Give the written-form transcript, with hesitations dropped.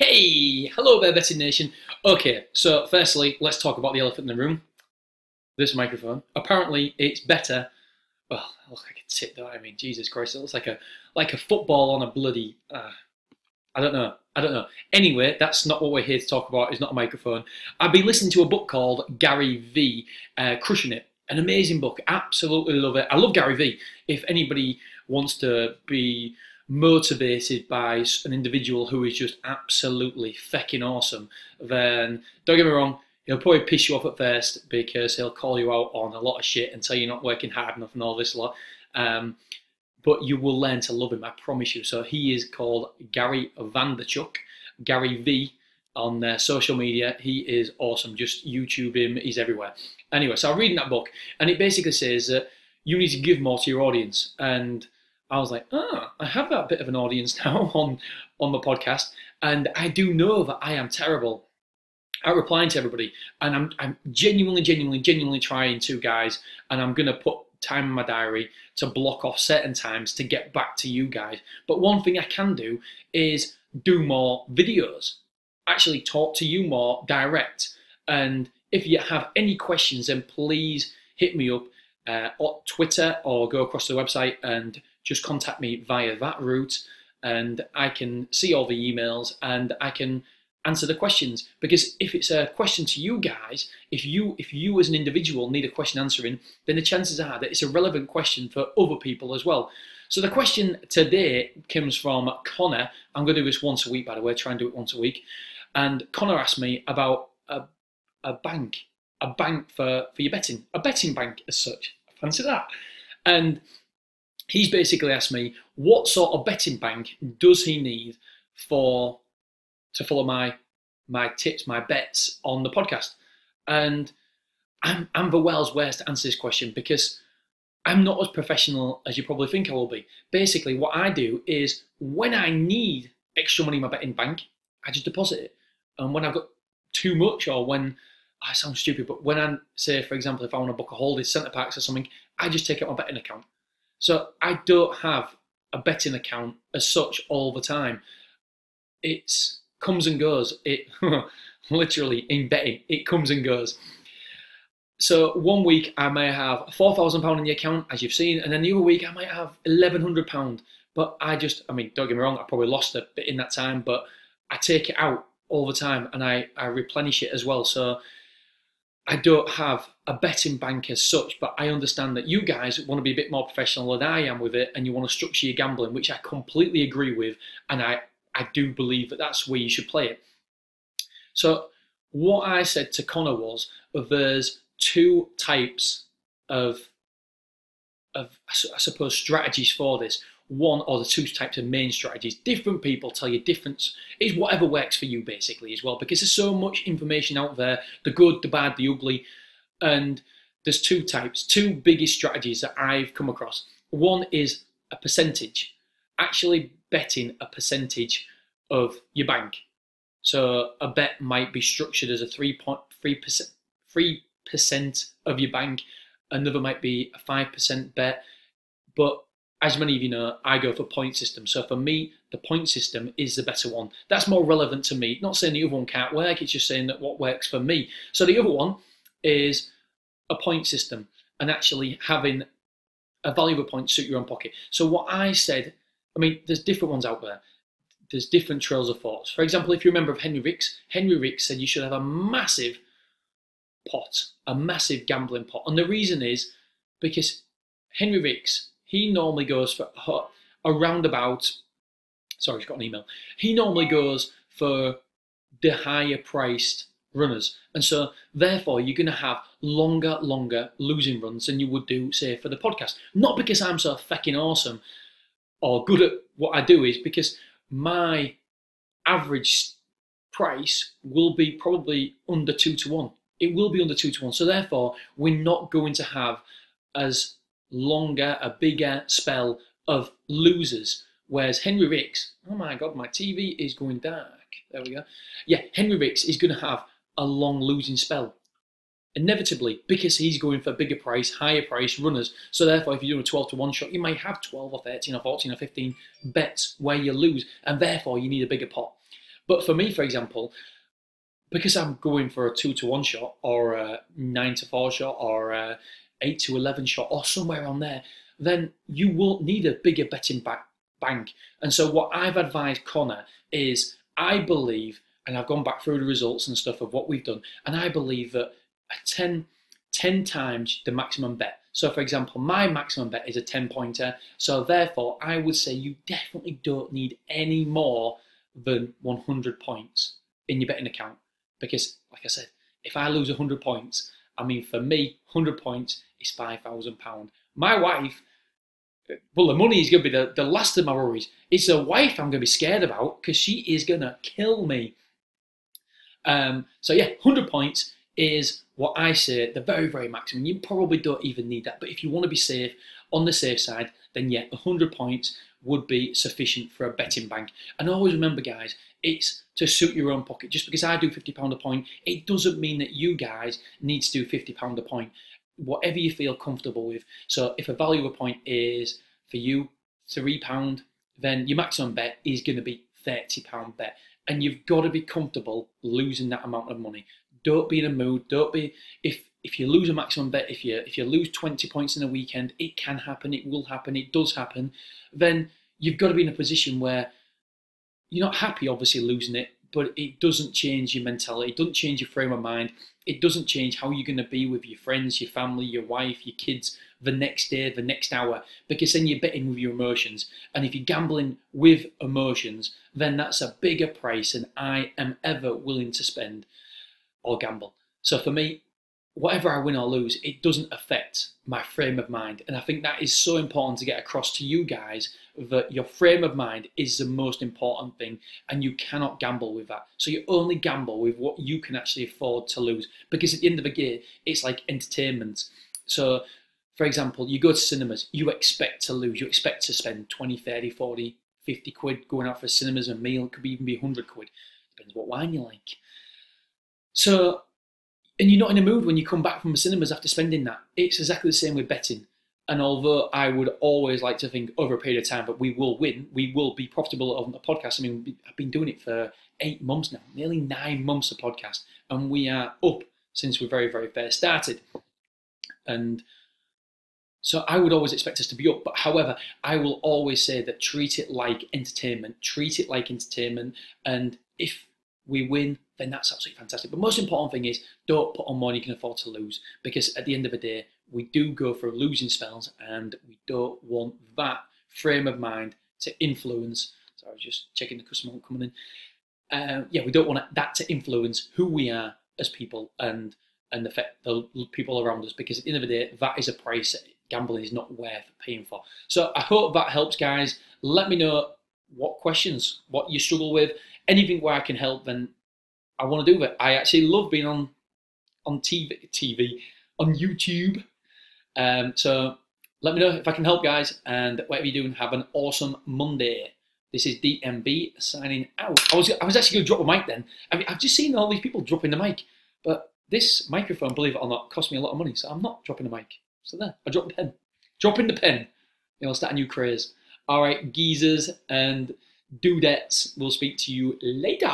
Hey, hello there, Betting Nation. Okay, so firstly, let's talk about the elephant in the room. This microphone. Apparently, it's better. Well, it looks like a tit, though. I mean, Jesus Christ, it looks like a football on a bloody. I don't know. I don't know. Anyway, that's not what we're here to talk about. It's not a microphone. I've been listening to a book called Gary V. Crushing It. An amazing book. Absolutely love it. I love Gary V. If anybody wants to be motivated by an individual who is just absolutely fecking awesome, then don't get me wrong, he'll probably piss you off at first because he'll call you out on a lot of shit and tell you you're not working hard enough and all this lot. But you will learn to love him, I promise you. So he is called Gary Vaynerchuk, Gary V on social media. He is awesome. Just YouTube him. He's everywhere. Anyway, so I'm reading that book, and it basically says that you need to give more to your audience. And I was like, I have that bit of an audience now on the podcast, and I do know that I am terrible at replying to everybody, and I'm genuinely trying to, guys, and I'm gonna put time in my diary to block off certain times to get back to you guys. But one thing I can do is do more videos, actually talk to you more direct. And if you have any questions, then please hit me up on Twitter or go across the website and just contact me via that route, and I can see all the emails and I can answer the questions. Because if it's a question to you guys, if you as an individual need a question answering, then the chances are that it's a relevant question for other people as well. So the question today comes from Connor. I'm going to do this once a week, by the way, try and do it once a week. And Connor asked me about a bank for your betting, a betting bank as such. Fancy that. And he's basically asked me what sort of betting bank does he need to follow my tips, my bets on the podcast. And I'm the world's worst to answer this question because I'm not as professional as you probably think I will be. Basically, what I do is when I need extra money in my betting bank, I just deposit it. And when I've got too much, or when, I sound stupid, but when I say, for example, if I want to book a holiday, Centre Parks or something, I just take out my betting account. So I don't have a betting account as such all the time. It's comes and goes. It literally in betting, it comes and goes. So one week I may have £4,000 in the account, as you've seen, and then the other week I might have £1,100. But I mean, don't get me wrong, I probably lost a bit in that time, but I take it out all the time and I replenish it as well. So I don't have a betting bank as such, but I understand that you guys want to be a bit more professional than I am with it, and you want to structure your gambling, which I completely agree with, and I do believe that that's where you should play it. So what I said to Connor was, there's two types of I suppose strategies for this. One, or the two types of main strategies. Different people tell you different. It's whatever works for you basically as well, because there's so much information out there, the good, the bad, the ugly. And there's two types, two biggest strategies that I've come across. One is a percentage, actually betting a percentage of your bank. So a bet might be structured as a 3% of your bank. Another might be a 5% bet. But as many of you know, I go for point system. So for me, the point system is the better one. That's more relevant to me. Not saying the other one can't work, it's just saying that what works for me. So the other one is a point system and actually having a valuable point suit your own pocket. So what I said, I mean, there's different ones out there. There's different trails of thoughts. For example, if you remember of Henry Ricks said you should have a massive pot, a massive gambling pot. And the reason is because Henry Ricks, he normally goes for around about, sorry, he's got an email. He normally goes for the higher priced runners. And so therefore you're going to have longer losing runs than you would do, say, for the podcast. Not because I'm so fucking awesome or good at what I do, is because my average price will be probably under 2 to 1. It will be under 2 to 1. So therefore, we're not going to have as longer, a bigger spell of losers. Whereas Henry Ricks, oh my God, my TV is going dark. There we go. Yeah, Henry Ricks is going to have a long losing spell. Inevitably, because he's going for bigger price, higher price runners. So therefore, if you do a 12 to 1 shot, you might have 12 or 13 or 14 or 15 bets where you lose, and therefore you need a bigger pot. But for me, for example, because I'm going for a 2-to-1 shot or a 9-to-4 shot or a 8-to-11 shot or somewhere on there, then you will need a bigger betting bank. And so what I've advised Connor is, I believe, and I've gone back through the results and stuff of what we've done, and I believe that a 10 times the maximum bet. So for example, my maximum bet is a 10-pointer. So therefore, I would say you definitely don't need any more than 100 points in your betting account. Because, like I said, if I lose 100 points, I mean, for me, 100 points is £5,000. My wife, well, the money is going to be the last of my worries. It's the wife I'm going to be scared about, because she is going to kill me. So yeah, 100 points is what I say, the very, very maximum. You probably don't even need that. But if you want to be safe, on the safe side, then yeah, 100 points would be sufficient for a betting bank. And always remember, guys, it's to suit your own pocket. Just because I do £50 a point, it doesn't mean that you guys need to do £50 a point. Whatever you feel comfortable with. So if a value of a point is, for you, £3, then your maximum bet is going to be £30 bet. And you've got to be comfortable losing that amount of money. Don't be in a mood. Don't be, if you lose a maximum bet, if you lose 20 points in a weekend, it can happen, it will happen, it does happen, then you've got to be in a position where you're not happy, obviously, losing it, but it doesn't change your mentality, it doesn't change your frame of mind, it doesn't change how you're going to be with your friends, your family, your wife, your kids, the next day, the next hour, because then you're betting with your emotions. And if you're gambling with emotions, then that's a bigger price than I am ever willing to spend or gamble. So for me, whatever I win or lose, it doesn't affect my frame of mind. And I think that is so important to get across to you guys, that your frame of mind is the most important thing, and you cannot gamble with that. So you only gamble with what you can actually afford to lose, because at the end of the day, it's like entertainment. So for example, you go to cinemas, you expect to lose, you expect to spend 20, 30, 40, 50 quid going out for cinemas, a meal, it could even be 100 quid, depends what wine you like. So, and you're not in a mood when you come back from the cinemas after spending that. It's exactly the same with betting. And although I would always like to think over a period of time, but we will win, we will be profitable on the podcast. I mean, I've been doing it for 8 months now, nearly 9 months of podcast, and we are up since we very, very first started. And so I would always expect us to be up. But however, I will always say that treat it like entertainment. Treat it like entertainment. And if we win, then that's absolutely fantastic. But most important thing is, don't put on more than you can afford to lose, because at the end of the day, we do go for losing spells, and we don't want that frame of mind to influence. So I was just checking the customer coming in. Yeah, we don't want that to influence who we are as people and affect the people around us, because at the end of the day, that is a price that gambling is not worth paying for. So I hope that helps, guys. Let me know what questions, what you struggle with, anything where I can help, then I want to do it. I actually love being on TV, on YouTube. So let me know if I can help, guys, and whatever you're doing, have an awesome Monday. This is DMB signing out. I was actually going to drop a mic then. I mean, I've just seen all these people dropping the mic, but this microphone, believe it or not, cost me a lot of money, so I'm not dropping the mic. So there, I dropped the pen. Dropping the pen. You know, start a new craze. All right, geezers and dudettes, we'll speak to you later.